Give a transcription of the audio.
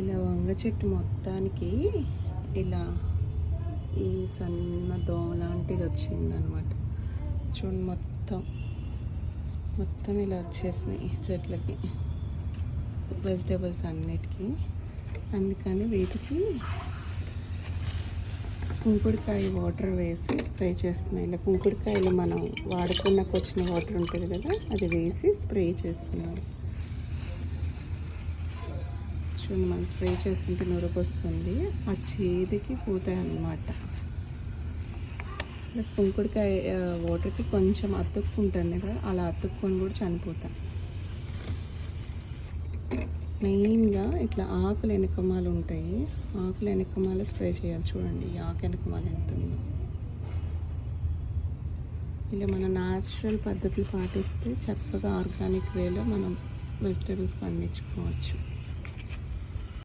ఇలా వంగ చెట్టు మొత్తానికి ఇలా ఈ సన్న దోమ లాంటిది వచ్చిందనమాట. చూడండి, మొత్తం ఇలా వచ్చేసినాయి ఈ చెట్లకి, వెజిటేబుల్స్ అన్నిటికీ. అందుకని వీటికి కుంకుడుకాయ వాటర్ వేసి స్ప్రే చేస్తున్నాయి. ఇలా కుంకుడుకాయలు మనం వాడుకున్నాక వచ్చిన వాటర్ ఉంటుంది కదా, అది వేసి స్ప్రే చేస్తున్నారు. చూడండి, మనం స్ప్రే చేస్తుంటే నురుగు వస్తుంది, ఆ చేతికి పోతాయి అన్నమాట. ప్లస్ కుంకుడుకాయ వాటర్కి కొంచెం అతుక్కుంటుంది కదా, అలా అతుక్కొని కూడా చనిపోతాయి. మెయిన్గా ఇట్లా ఆకులు వెనకమాలు ఉంటాయి, ఆకులు వెనకమాల స్ప్రే చేయాలి. చూడండి, ఈ ఆకు వెనకమాల ఎంత ఉందో. ఇలా మన న్యాచురల్ పద్ధతులు పాటిస్తే చక్కగా ఆర్గానిక్ వేలో మనం వెజిటేబుల్స్ పండించుకోవచ్చు.